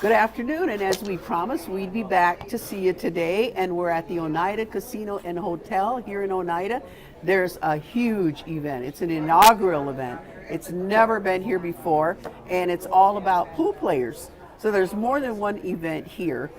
Good afternoon, and as we promised, we'd be back to see you today, and we're at the Oneida Casino and Hotel here in Oneida. There's a huge event. It's an inaugural event. It's never been here before, and it's all about pool players. So there's more than one event here.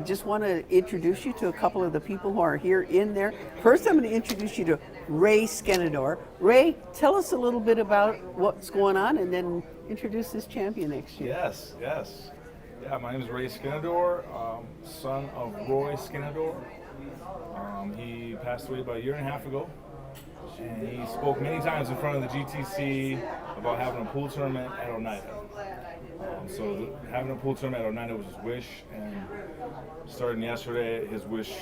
Just want to introduce you to a couple of the people who are here in there. First, I'm going to introduce you to Ray Skenandore. Ray, tell us a little bit about what's going on, and then introduce this champion next year. Yes. Yeah, my name is Ray Skenandore, son of Roy Skenandore. He passed away about a year and a half ago, and he spoke many times in front of the GTC about having a pool tournament at Oneida. Having a pool tournament at Oneida was his wish, and starting yesterday, his wish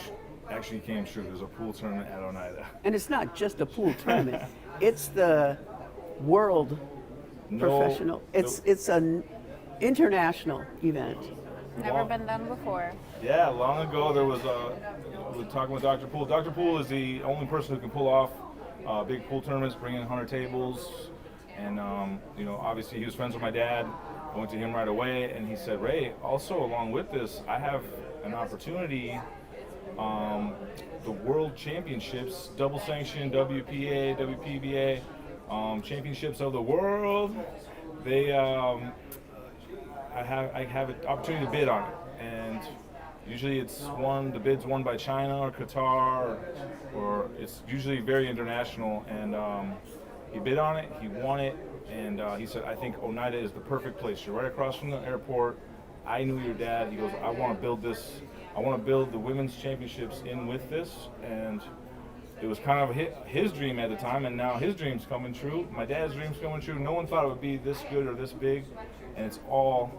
actually came true. There's a pool tournament at Oneida. And it's not just a pool tournament; it's the world professional. It's an international event. Never been done before. Yeah, long ago there was we were talking with Dr. Poole. Dr. Poole is the only person who can pull off big pool tournaments, bring in 100 tables, and obviously he was friends with my dad. I went to him right away, and he said, Ray, also along with this, I have an opportunity. The World Championships, double sanctioned WPA, WPBA, championships of the world. They I have an opportunity to bid on it, and usually the bid's won by China or Qatar, or it's usually very international. And he bid on it, he won it, and he said, I think Oneida is the perfect place. You're right across from the airport. I knew your dad. He goes, I want to build this. I want to build the women's championships in with this, and it was kind of his dream at the time, and now his dream's coming true. My dad's dream's coming true. No one thought it would be this good or this big, and it's all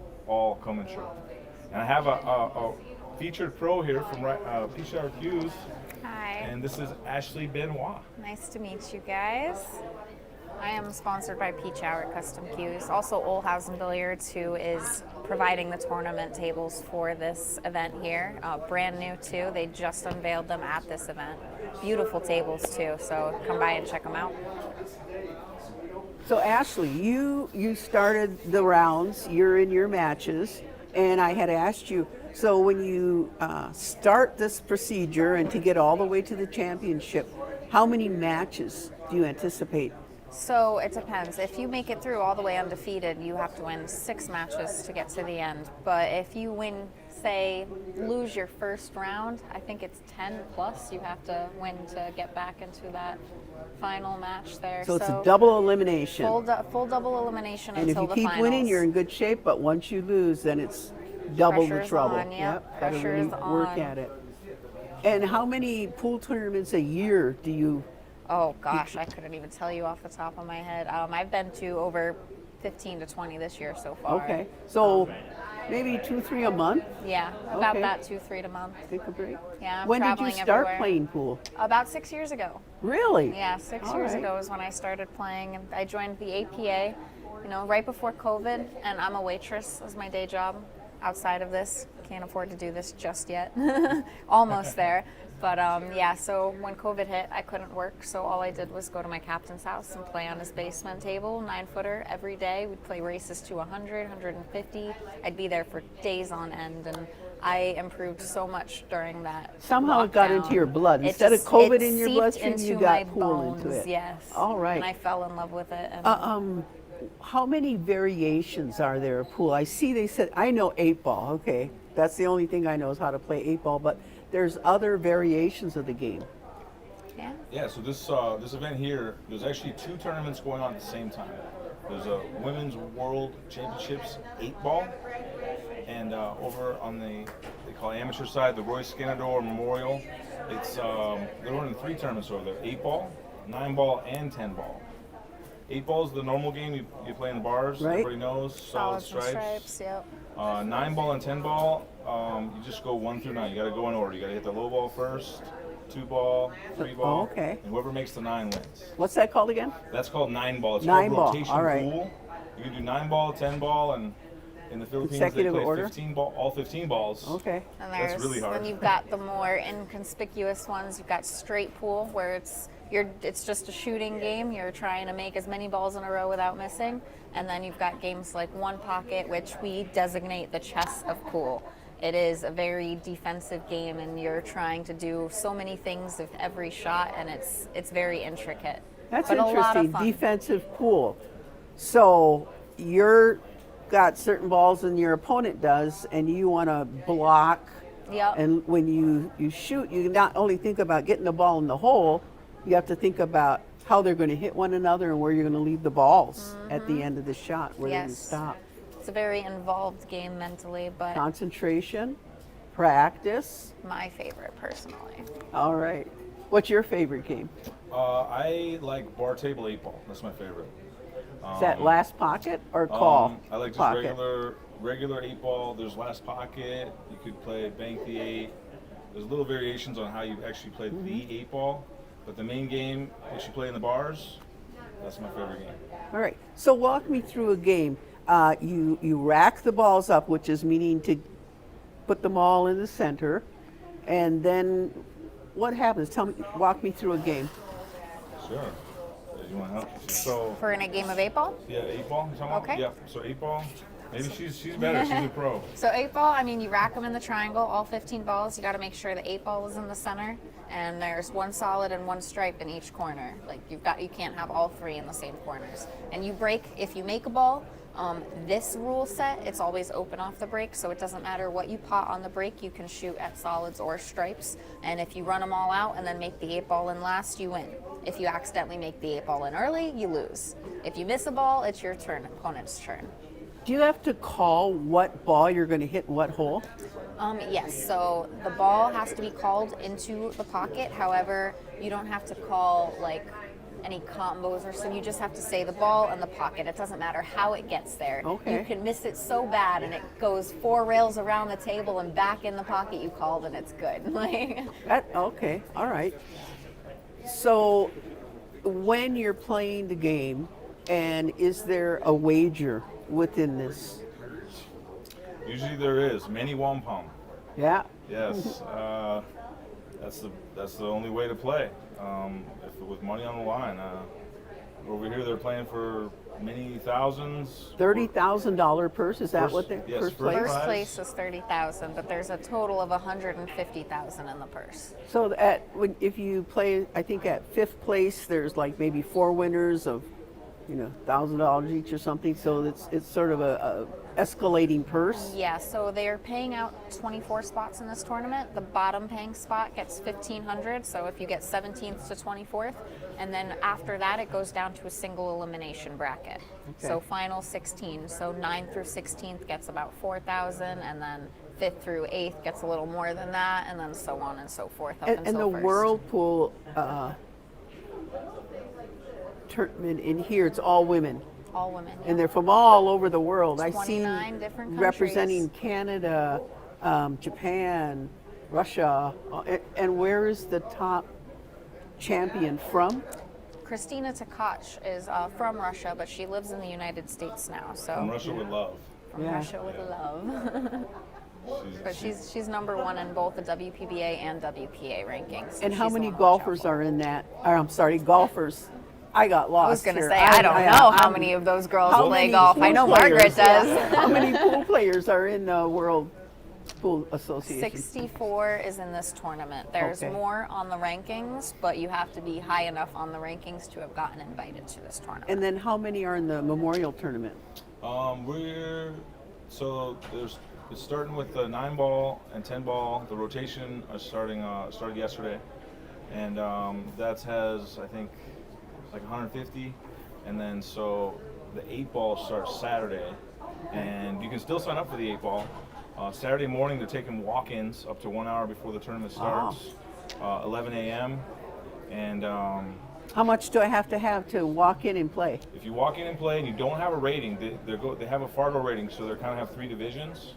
coming true. And I have a featured pro here from Peach Hour Cues. Hi. And this is Ashley Benoit. Nice to meet you guys. I am sponsored by Peach Hour Custom Cues. Also, Olhausen Billiards, who is providing the tournament tables for this event here. Brand new too. They just unveiled them at this event. Beautiful tables too. So come by and check them out. So Ashley, you started the rounds. You're in your matches, and I had asked you. So when you start this procedure and to get all the way to the championship, how many matches do you anticipate? So it depends. If you make it through all the way undefeated, you have to win 6 matches to get to the end. But if you lose your first round, I think it's 10 plus you have to win to get back into that final match there. So it's a double elimination. Full double elimination and until the finals. And if you keep winning, you're in good shape. But once you lose, then it's double the trouble. On, yep. Gotta really work at it. And how many pool tournaments a year do you? Oh gosh, I couldn't even tell you off the top of my head. I've been to over 15 to 20 this year so far. Okay, so maybe 2-3 a month? Yeah, about that 2-3 a month. Take a break? Yeah, I'm When did traveling you start everywhere. playing pool? About 6 years ago. Really? Yeah, 6 years ago is when I started playing. And I joined the APA, right before COVID, and I'm a waitress as my day job. Outside of this, can't afford to do this just yet. Almost there. But so when COVID hit, I couldn't work, so all I did was go to my captain's house and play on his basement table, 9-footer, every day. We'd play races to 100, 150. I'd be there for days on end, and I improved so much during that. Somehow lockdown. it got into your blood. Instead of COVID in your bloodstream, you got pool into it. Yes. All right. And I fell in love with it. And how many variations are there of pool? I see they said, I know 8-ball, okay. That's the only thing I know is how to play 8-ball, but there's other variations of the game. Yeah, so this event here, there's actually 2 tournaments going on at the same time. There's a Women's World Championships 8-ball, and over on they call it amateur side, the Roy Skenandore Memorial, it's they're running 3 tournaments over there, 8-ball, 9-ball, and 10-ball. 8-ball is the normal game you play in the bars, right. Everybody knows, solid stripes. Yep. 9-ball and 10-ball, you just go 1 through 9. You got to go in order. You got to hit the low ball first, 2-ball, 3-ball, okay. And whoever makes the 9 wins. What's that called again? That's called 9-ball. It's 9-ball. called rotation All right. pool. You can do 9-ball, 10-ball, and in the Philippines consecutive they play order? 15-ball, all 15 balls. Okay. And That's really hard. Then you've got the more inconspicuous ones. You've got straight pool, where it's it's just a shooting game. You're trying to make as many balls in a row without missing. And then you've got games like One Pocket, which we designate the chess of pool. It is a very defensive game, and you're trying to do so many things with every shot, and it's very intricate. That's but interesting. A lot of fun. Defensive pool. So you're got certain balls than your opponent does, and you want to block. Yep. And when you shoot, you not only think about getting the ball in the hole, you have to think about how they're going to hit one another and where you're going to leave the balls at the end of the shot, where you stop. It's a very involved game mentally, but Concentration, practice. my favorite personally. All right. What's your favorite game? I like bar table 8-ball. That's my favorite. Is that last pocket or call? I like just pocket? regular 8-ball. There's last pocket. You could play bank the 8. There's little variations on how you actually play the 8-ball. But the main game, which you play in the bars, that's my favorite game. All right. So walk me through a game. You rack the balls up, which is meaning to put them all in the center, and then what happens? Walk me through a game. Sure. You want help? So For in a game of 8-ball? yeah, 8-ball. You talking about? Okay. Yeah. So 8-ball. Maybe she's better. She's a pro. So 8-ball, I mean, you rack them in the triangle, all 15 balls. You got to make sure the 8-ball is in the center, and there's one solid and one stripe in each corner. Like you can't have all three in the same corners. And you break if you make a ball. This rule set, it's always open off the break, so it doesn't matter what you pot on the break. You can shoot at solids or stripes, and if you run them all out and then make the 8-ball in last, you win. If you accidentally make the 8-ball in early, you lose. If you miss a ball, it's your turn, opponent's turn. Do you have to call what ball you're going to hit in what hole? Yes, so the ball has to be called into the pocket. However, you don't have to call like any combos or so. You just have to say the ball and the pocket. It doesn't matter how it gets there. Okay. You can miss it so bad and it goes 4 rails around the table and back in the pocket you called, and it's good. Like Okay, all right. So when you're playing the game, and is there a wager within this? Usually there is many wampum. Yeah. Yes. That's the only way to play. With money on the line. Over here they're playing for many thousands. $30,000 purse, is that what they're Yes, first first place? first place is 30,000, but there's a total of 150,000 in the purse. So if you play, I think at 5th place, there's like maybe 4 winners of, $1,000 each or something. So it's sort of a escalating purse. Yeah, so they're paying out 24 spots in this tournament. The bottom paying spot gets $1,500, so if you get 17th to 24th, and then after that it goes down to a single elimination bracket. Okay. So final 16, so 9th through 16th gets about 4,000, and then 5th through 8th gets a little more than that, and then so on and so forth up And until the first. Whirlpool tournament in here, it's all women. All women. And they're from all over the world. I 29 seen different countries. representing Canada, Japan, Russia. And where is the top champion from? Christina Tkach is from Russia, but she lives in the United States now. So From Russia with love. From Yeah. Russia with love. But she's number 1 in both the WPBA and WPA rankings. And how She's the many one to watch out golfers for. are in that? Or, I'm sorry, golfers. I got lost. I was going to here. say, I don't know how I'm- many of those girls how play many golf. I pool know players? Margaret does. Yeah. How many pool players are in the World Pool Association? 64 is in this tournament. There's Okay. more on the rankings, but you have to be high enough on the rankings to have gotten invited to this tournament. And then how many are in the Memorial Tournament? It's starting with the 9-ball and 10-ball. The rotation are started yesterday, and that has I think like 150, and then so the 8-ball starts Saturday, and you can still sign up for the 8-ball. Saturday morning they're taking walk-ins up to 1 hour before the tournament starts, 11 a.m. And How much do I have to walk in and play? if you walk in and play and you don't have a rating, they have a Fargo rating, so they kind of have 3 divisions.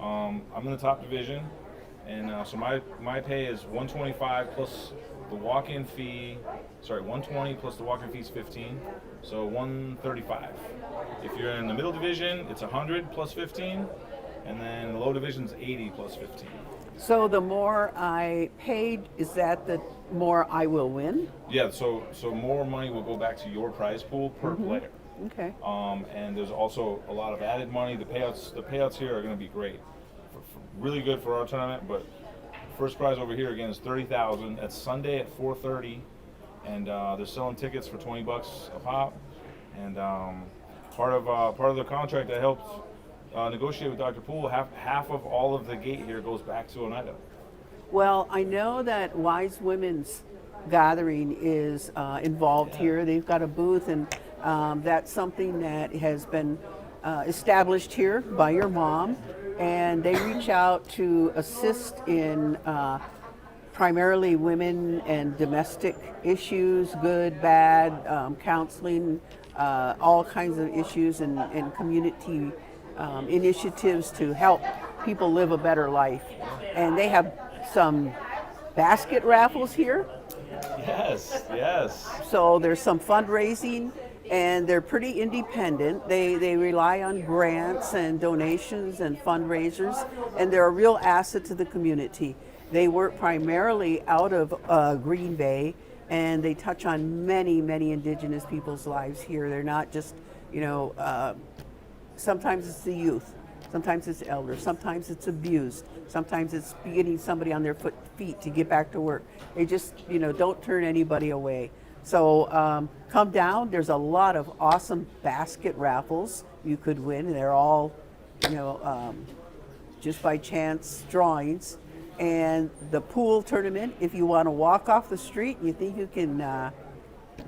I'm in the top division, and so my pay is $125 plus the walk-in fee. Sorry, $120 plus the walk-in fee is $15, so $135. If you're in the middle division, it's $100 plus $15, and then the low division is $80 plus $15. So the more I paid, is that the more I will win? Yeah, so more money will go back to your prize pool per player. Okay. And there's also a lot of added money. The payouts here are going to be great, really good for our tournament. But first prize over here again is 30,000. That's Sunday at 4:30, and they're selling tickets for $20 a pop. And part of the contract I helped negotiate with Dr. Poole, half of all of the gate here goes back to Oneida. Well, I know that Wise Women's Gathering is involved here. They've got a booth, and that's something that has been established here by your mom. And they reach out to assist in primarily women and domestic issues, good, bad, counseling, all kinds of issues, and community initiatives to help people live a better life. And they have some basket raffles here. Yes, yes. So there's some fundraising, and they're pretty independent. They rely on grants and donations and fundraisers, and they're a real asset to the community. They work primarily out of Green Bay, and they touch on many, many indigenous people's lives here. They're not just, sometimes it's the youth, sometimes it's elders, sometimes it's abused, sometimes it's getting somebody on their feet to get back to work. They just, don't turn anybody away. So come down. There's a lot of awesome basket raffles you could win. They're all, just by chance drawings. And the pool tournament, if you want to walk off the street and you think you can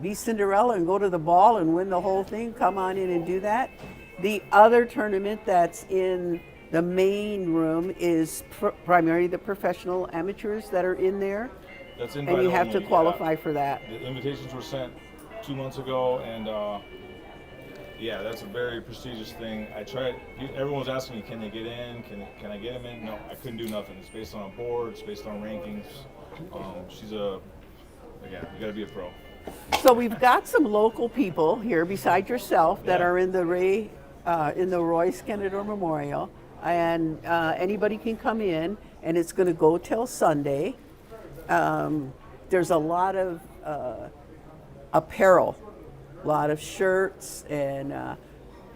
be Cinderella and go to the ball and win the whole thing, come on in and do that. The other tournament that's in the main room is primarily the professional amateurs that are in there. That's and you have to qualify for that. The invitations were sent 2 months ago, and that's a very prestigious thing. I tried. Everyone was asking me, can they get in? Can I get them in? No, I couldn't do nothing. It's based on a board. It's based on rankings. You got to be a pro. So we've got some local people here beside yourself that are in the Roy Skenandore Memorial, and anybody can come in, and it's going to go till Sunday. There's a lot of apparel, a lot of shirts, and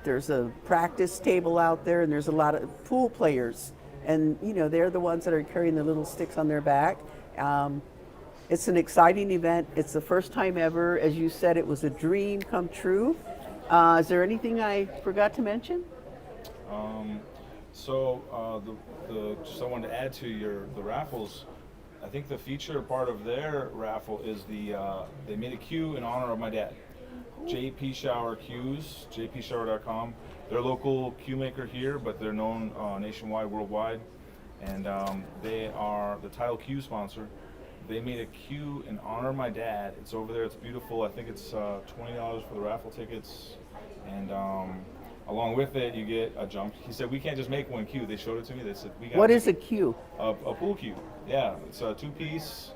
there's a practice table out there, and there's a lot of pool players, and they're the ones that are carrying the little sticks on their back. It's an exciting event. It's the first time ever. As you said, it was a dream come true. Is there anything I forgot to mention? Just I wanted to add to the raffles. I think the feature part of their raffle is they made a queue in honor of my dad. JP Shower Queues, jpshower.com. They're a local queue maker here, but they're known nationwide, worldwide, and they are the title queue sponsor. They made a queue in honor of my dad. It's over there. It's beautiful. I think it's $20 for the raffle tickets, and along with it, you get a jump. He said we can't just make one queue. They showed it to me. They said we got. What is a queue? A pool queue. Yeah, it's a 2-piece.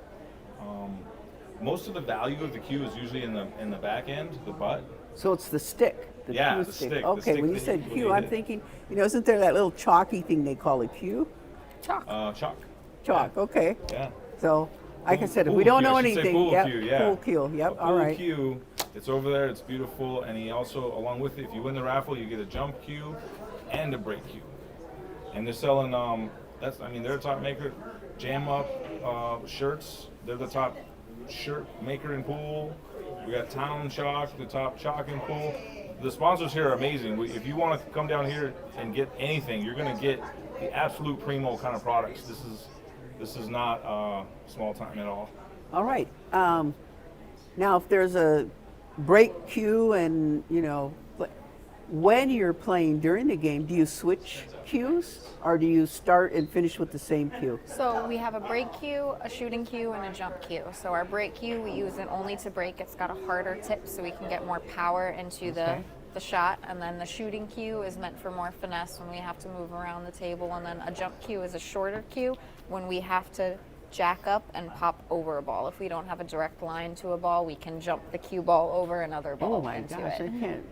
Most of the value of the queue is usually in the back end, the butt. So it's the stick. The Yeah, cue the stick. Okay, The stick when you that said you- queue, when I'm you hit. thinking, isn't there that little chalky thing they call a queue? Chalk. Chalk. Chalk. Okay. Yeah. So, like I said, if Pool we don't queue, know I should say anything, pool yep, queue, yeah. pool queue. Yep. A All pool right. queue. It's over there. It's beautiful, and he also, along with it, if you win the raffle, you get a jump queue and a break queue. And they're selling. They're a top maker. Jam Up shirts. They're the top shirt maker in pool. We got Town Chalk, the top chalk in pool. The sponsors here are amazing. If you want to come down here and get anything, you're going to get the absolute primo kind of products. This is not small time at all. All right. Now, if there's a break queue and, when you're playing during the game, do you switch queues or do you start and finish with the same queue? So we have a break cue, a shooting cue, and a jump cue. So our break cue, we use it only to break. It's got a harder tip so we can get more power into the shot. And then the shooting cue is meant for more finesse when we have to move around the table. And then a jump cue is a shorter cue when we have to jack up and pop over a ball. If we don't have a direct line to a ball, we can jump the cue ball over another ball Oh my into gosh, it. I can't.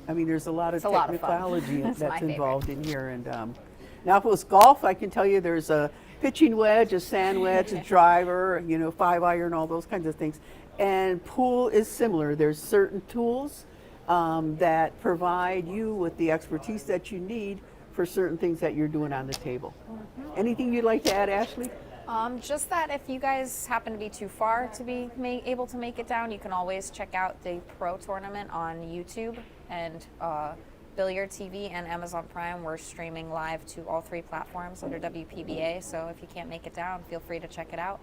I mean, there's a lot of It's a lot of fun. technology That's my that's favorite. involved in here. And now, if it was golf, I can tell you there's a pitching wedge, a sand wedge, a driver, 5-iron, all those kinds of things. And pool is similar. There's certain tools that provide you with the expertise that you need for certain things that you're doing on the table. Anything you'd like to add, Ashley? Just that if you guys happen to be too far to be able to make it down, you can always check out the pro tournament on YouTube and Billiard TV and Amazon Prime. We're streaming live to all 3 platforms under WPBA, so if you can't make it down, feel free to check it out.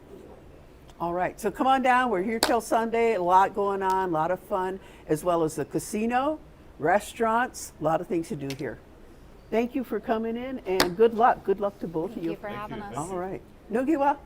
All right, so come on down. We're here till Sunday. A lot going on, a lot of fun, as well as the casino, restaurants, a lot of things to do here. Thank you for coming in, and good luck. Good luck to both of Thank you. you for having us. All right. Nugiwa.